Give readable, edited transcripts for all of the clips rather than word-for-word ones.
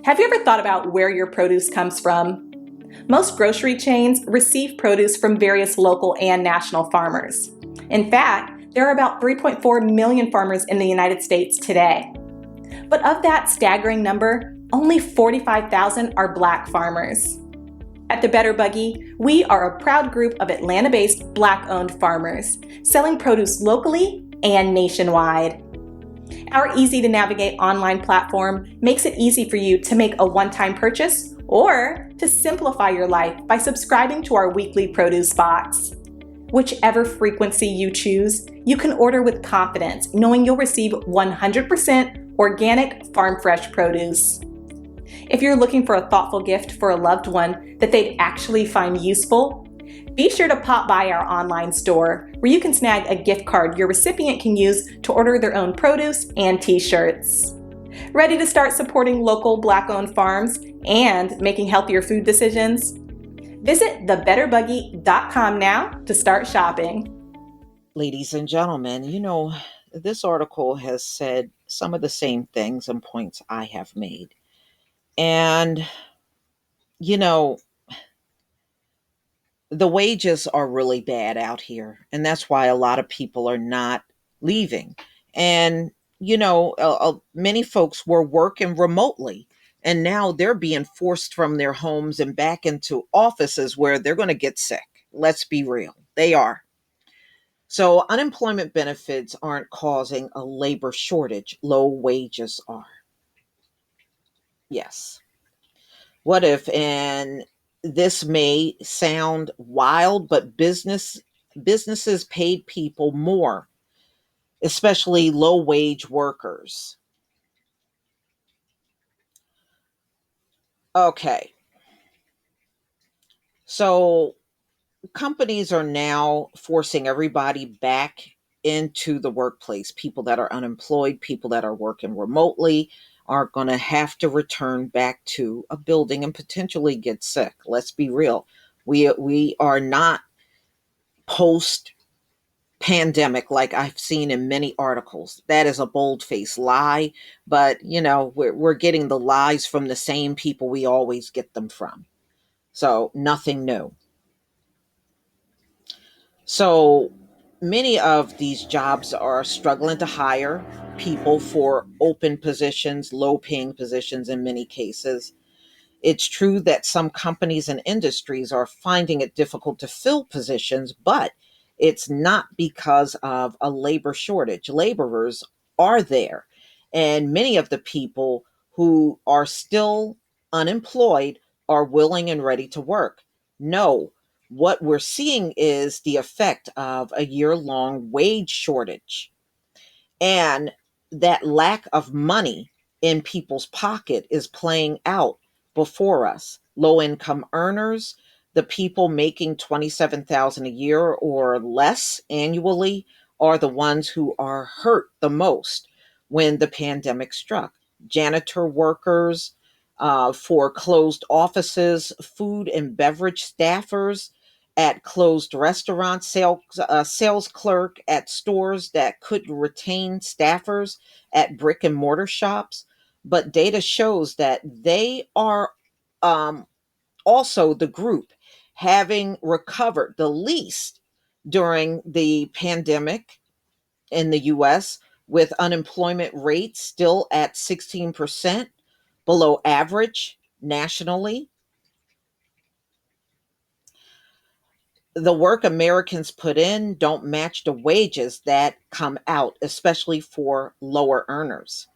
Have you ever thought about where your produce comes from? Most grocery chains receive produce from various local and national farmers. In fact, there are about 3.4 million farmers in the United States today. But of that staggering number, only 45,000 are Black farmers. At the Better Buggy, we are a proud group of Atlanta-based Black-owned farmers, selling produce locally and nationwide. Our easy-to-navigate online platform makes it easy for you to make a one-time purchase or to simplify your life by subscribing to our weekly produce box. Whichever frequency you choose, you can order with confidence, knowing you'll receive 100% organic farm-fresh produce. If you're looking for a thoughtful gift for a loved one that they'd actually find useful, be sure to pop by our online store where you can snag a gift card your recipient can use to order their own produce and t-shirts. Ready to start supporting local Black-owned farms and making healthier food decisions? Visit thebetterbuggy.com now to start shopping. Ladies and gentlemen, this article has said some of the same things and points I have made. And, you know, the wages are really bad out here. And that's why a lot of people are not leaving. And, many folks were working remotely. And now they're being forced from their homes and back into offices where they're going to get sick. Let's be real. They are. So unemployment benefits aren't causing a labor shortage. Low wages are. Yes. What if, and this may sound wild, but businesses paid people more, especially low wage workers. Okay. So companies are now forcing everybody back into the workplace. People that are unemployed, people that are working remotely are going to have to return back to a building and potentially get sick. Let's be real. We are not post pandemic like I've seen in many articles. That is a bold-faced lie, but we're getting the lies from the same people we always get them from. So, nothing new. So many of these jobs are struggling to hire people for open positions, low paying positions in many cases. It's true that some companies and industries are finding it difficult to fill positions, but it's not because of a labor shortage. Laborers are there, and many of the people who are still unemployed are willing and ready to work. No, what we're seeing is the effect of a year-long wage shortage. And that lack of money in people's pocket is playing out before us. Low income earners, the people making 27,000 a year or less annually are the ones who are hurt the most when the pandemic struck. Janitor workers, for closed offices, food and beverage staffers at closed restaurants, sales clerk at stores that couldn't retain staffers at brick and mortar shops. But data shows that they are um, also the group having recovered the least during the pandemic in the US, with unemployment rates still at 16% below average nationally. The work Americans put in don't match the wages that come out, especially for lower earners.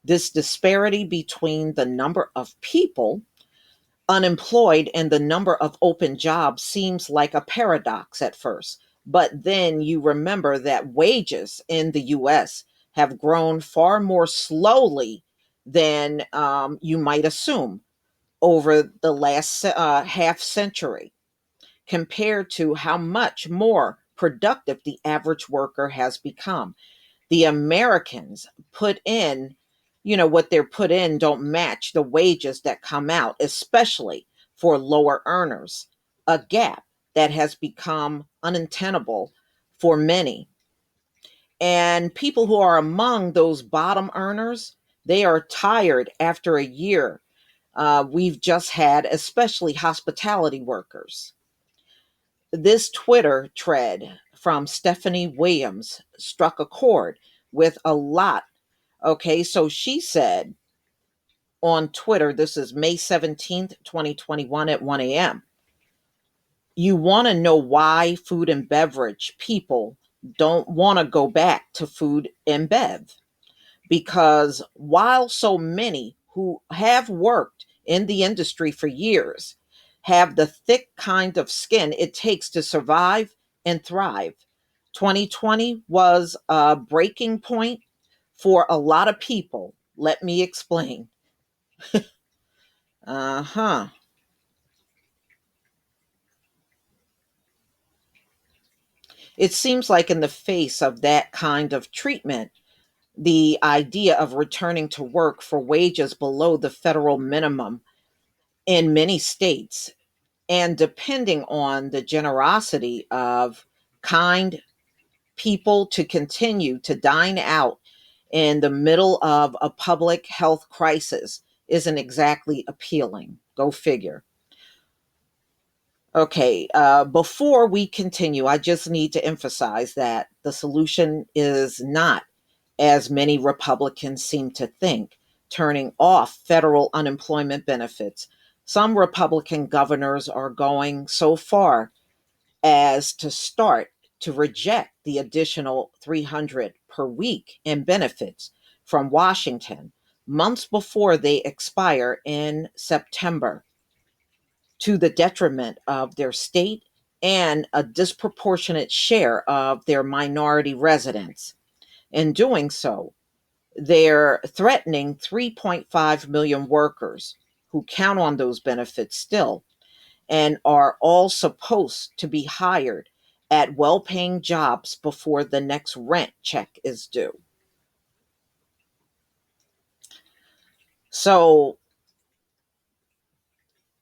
This disparity between the number of people unemployed and the number of open jobs seems like a paradox at first. But then you remember that wages in the US have grown far more slowly than you might assume over the last half century, compared to how much more productive the average worker has become. The Americans put in, what they're put in don't match the wages that come out, especially for lower earners, a gap that has become untenable for many. And people who are among those bottom earners, they are tired after a year. We've just had, especially hospitality workers. This Twitter thread from Stephanie Williams struck a chord with a lot. Okay, so she said on Twitter, this is May 17th, 2021 at 1 a.m. You want to know why food and beverage people don't want to go back to food and bev? Because while so many who have worked in the industry for years have the thick kind of skin it takes to survive and thrive, 2020 was a breaking point for a lot of people. Let me explain. Uh huh. It seems like, in the face of that kind of treatment, the idea of returning to work for wages below the federal minimum in many states, and depending on the generosity of kind people to continue to dine out in the middle of a public health crisis, isn't exactly appealing. Go figure. Okay, before we continue, I just need to emphasize that the solution is not, as many Republicans seem to think, turning off federal unemployment benefits. Some Republican governors are going so far as to start to reject the additional 300 per week in benefits from Washington months before they expire in September, to the detriment of their state and a disproportionate share of their minority residents. In doing so, they're threatening 3.5 million workers who count on those benefits still and are all supposed to be hired at well paying jobs before the next rent check is due. So,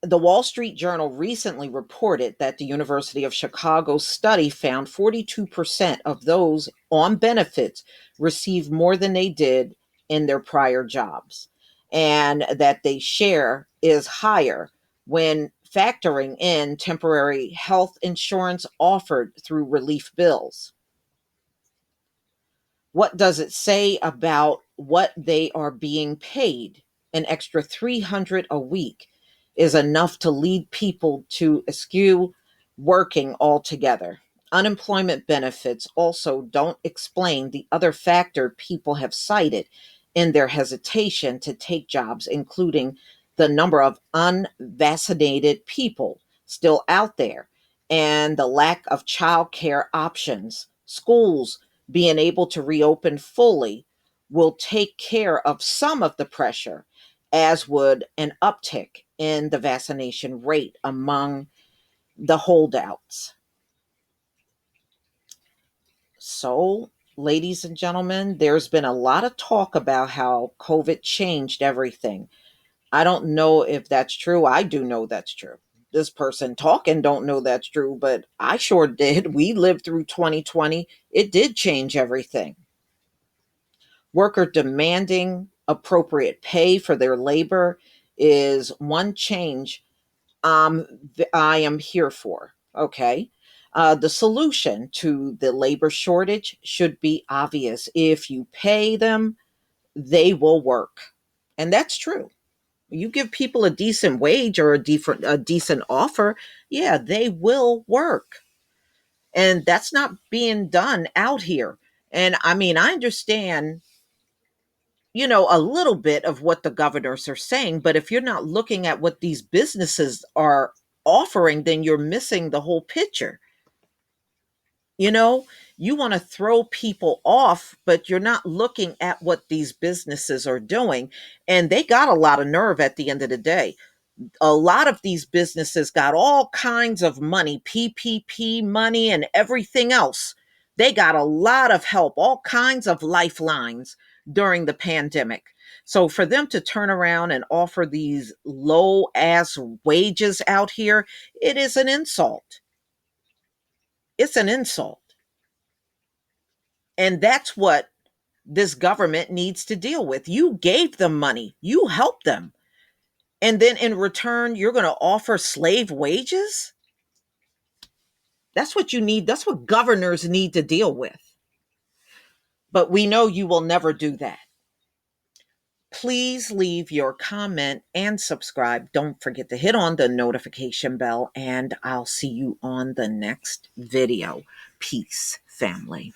the Wall Street Journal recently reported that the University of Chicago's study found 42% of those on benefits received more than they did in their prior jobs, and that they share is higher when factoring in temporary health insurance offered through relief bills. What does it say about what they are being paid? An extra 300 a week is enough to lead people to eschew working altogether. Unemployment benefits also don't explain the other factor people have cited in their hesitation to take jobs, including the number of unvaccinated people still out there and the lack of childcare options. Schools being able to reopen fully will take care of some of the pressure, as would an uptick in the vaccination rate among the holdouts. So, ladies and gentlemen, there's been a lot of talk about how COVID changed everything. I don't know if that's true. I do know that's true. This person talking don't know that's true, but I sure did. We lived through 2020. It did change everything. Worker demanding appropriate pay for their labor is one change I am here for. Okay. The solution to the labor shortage should be obvious. If you pay them, they will work. And that's true. You give people a decent wage or a decent offer, yeah, they will work. And that's not being done out here. And I mean, I understand, a little bit of what the governors are saying, but if you're not looking at what these businesses are offering, then you're missing the whole picture. You know, you want to throw people off, but you're not looking at what these businesses are doing. And they got a lot of nerve at the end of the day. A lot of these businesses got all kinds of money, PPP money and everything else. They got a lot of help, all kinds of lifelines during the pandemic. So for them to turn around and offer these low ass wages out here, it is an insult. It's an insult. And that's what this government needs to deal with. You gave them money, you helped them. And then in return, you're going to offer slave wages? That's what you need. That's what governors need to deal with. But we know you will never do that. Please leave your comment and subscribe. Don't forget to hit on the notification bell, and I'll see you on the next video. Peace, family.